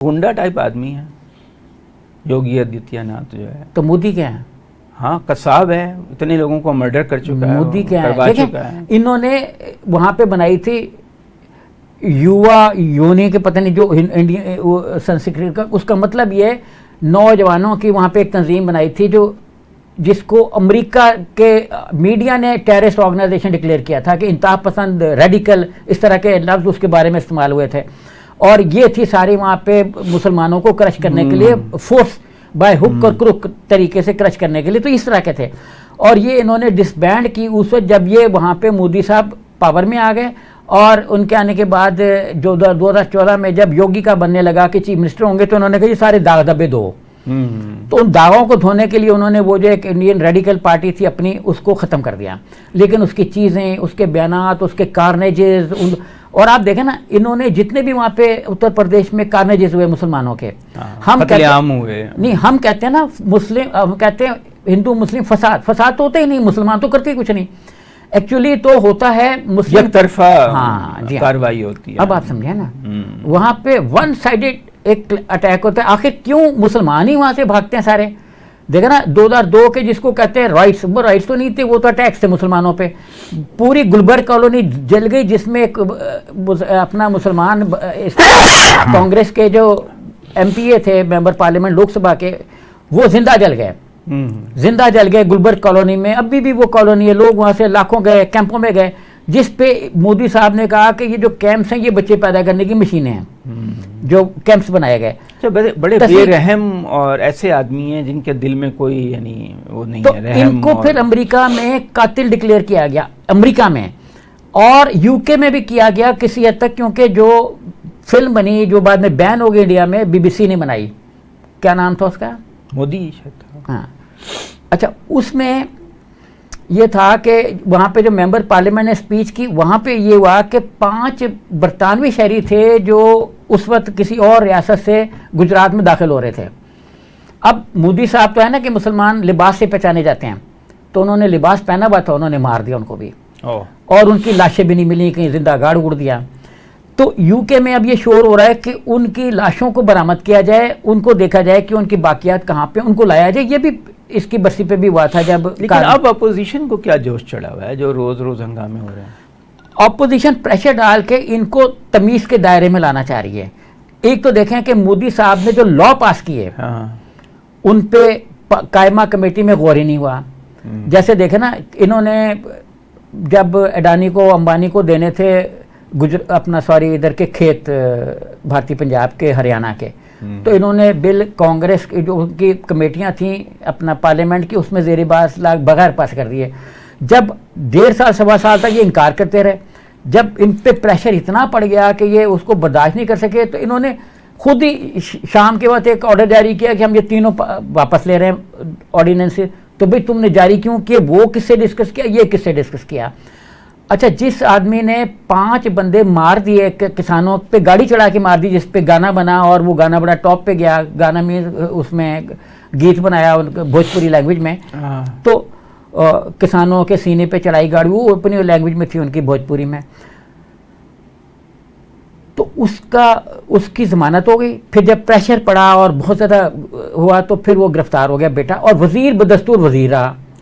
गुंडा टाइप आदमी है योगी आदित्यनाथ जो है। तो मोदी क्या है? हाँ, कसाब है, इतने लोगों को मर्डर कर चुका है, मोदी क्या है? करवा देखें, चुका है। इन्होंने वहां पे बनाई थी युवा योनि के पता नहीं जो इंडियन संस्कृत का, उसका मतलब ये नौजवानों की वहां पे एक तंजीम बनाई थी जो जिसको अमेरिका के मीडिया ने टेररिस्ट ऑर्गेनाइजेशन डिक्लेयर किया था कि इंतहा पसंद रेडिकल इस तरह के लफ्ज उसके बारे में इस्तेमाल हुए थे। और ये थी सारी वहाँ पे मुसलमानों को क्रश करने के लिए, फोर्स बाय हुक और क्रुक तरीके से क्रश करने के लिए, तो इस तरह के थे। और ये इन्होंने डिसबैंड की उस वक्त जब ये वहाँ पे मोदी साहब पावर में आ गए, और उनके आने के बाद जो 2014 में जब योगी का बनने लगा कि चीफ मिनिस्टर होंगे, तो उन्होंने कहा ये सारे दाग धब्बे दो। तो उन दागों को धोने के लिए उन्होंने वो जो एक इंडियन रेडिकल पार्टी थी अपनी, उसको ख़त्म कर दिया। लेकिन उसकी चीज़ें, उसके बयानात, उसके कार्नेजेस, और आप देखें ना, इन्होंने जितने भी वहाँ पे उत्तर प्रदेश में कार्नेजेस हुए मुसलमानों के, हम कहते हुए नहीं, हम कहते हैं ना मुस्लिम, हम कहते हैं हिंदू मुस्लिम फसाद तो होता ही नहीं, मुसलमान तो करते ही कुछ नहीं। एक्चुअली तो होता है मुस्लिम तरफा कार्रवाई होती है। अब आप समझे ना, वहाँ पे वन साइडेड एक अटैक होता है। आखिर क्यों मुसलमान ही वहाँ से भागते हैं सारे? देखा ना 2002 के जिसको कहते हैं राइट्स, वो राइट्स तो नहीं थे, वो तो अटैक्स थे मुसलमानों पे। पूरी गुलबर्ग कॉलोनी जल गई, जिसमें एक अपना मुसलमान कांग्रेस के जो एमपीए थे, मेंबर पार्लियामेंट लोकसभा के, वो जिंदा जल गए। जिंदा जल गए गुलबर्ग कॉलोनी में। अभी भी वो कॉलोनी है, लोग वहाँ से लाखों गए, कैंपों में गए, जिस पे मोदी साहब ने कहा कि ये जो कैंप्स हैं ये बच्चे पैदा करने की मशीनें हैं, जो कैंप्स बनाए गए। बड़े बेरहम और ऐसे आदमी हैं जिनके दिल में कोई यानी वो नहीं तो है रहम। इनको फिर अमेरिका में कातिल डिक्लेयर किया गया, अमेरिका में, और यूके में भी किया गया किसी हद तक, क्योंकि जो फिल्म बनी जो बाद में बैन हो गई इंडिया में, बीबीसी ने बनाई, क्या नाम था उसका? मोदी। हाँ, अच्छा, उसमें ये था कि वहाँ पे जो मेंबर पार्लियामेंट ने स्पीच की, वहाँ पे ये हुआ कि 5 बरतानवी शहरी थे जो उस वक्त किसी और रियासत से गुजरात में दाखिल हो रहे थे। अब मोदी साहब तो है ना कि मुसलमान लिबास से पहचाने जाते हैं, तो उन्होंने लिबास पहना हुआ था, उन्होंने मार दिया उनको भी, और उनकी लाशें भी नहीं मिली, कहीं जिंदा गाड़ उड़ दिया। तो यूके में अब ये शोर हो रहा है कि उनकी लाशों को बरामद किया जाए, उनको देखा जाए कि उनकी बाकियात कहाँ पे, उनको लाया जाए। ये भी इसकी बस्ती पे भी हुआ था जब। लेकिन अब अपोजिशन को क्या जोश चढ़ा हुआ है जो रोज रोज हंगामे हो रहे हैं? अपोजिशन प्रेशर डाल के इनको तमीज के दायरे में लाना चाह रही है। एक तो देखें कि मोदी साहब ने जो लॉ पास किए, उन पे कायमा कमेटी में गौर ही नहीं हुआ। जैसे देखें ना, इन्होंने जब अडानी को, अंबानी को देने थे इधर के खेत, भारतीय पंजाब के, हरियाणा के, तो इन्होंने बिल कांग्रेस की जो उनकी कमेटियां थी अपना पार्लियामेंट की, उसमें ज़ेर बास बगैर पास कर दिए। जब 1.5 साल 1.25 साल तक ये इनकार करते रहे, जब इन पे प्रेशर इतना पड़ गया कि ये उसको बर्दाश्त नहीं कर सके, तो इन्होंने खुद ही शाम के वक्त एक ऑर्डर जारी किया कि हम ये तीनों वापस ले रहे हैं ऑर्डिनेंस। तो भाई तुमने जारी क्यों किए? वो किससे डिस्कस किया, ये किससे डिस्कस किया? अच्छा, जिस आदमी ने 5 बंदे मार दिए, किसानों पे गाड़ी चढ़ा के मार दी, जिस पे गाना बना, और वो गाना बड़ा टॉप पे गया, गाना में उसमें गीत बनाया भोजपुरी लैंग्वेज में, तो किसानों के सीने पे चढ़ाई गाड़ी, वो अपनी लैंग्वेज में थी उनकी, भोजपुरी में, तो उसकी जमानत हो गई। फिर जब प्रेशर पड़ा और बहुत ज़्यादा हुआ, तो फिर वो गिरफ्तार हो गया बेटा, और वजीर बदस्तूर वजीर रहा।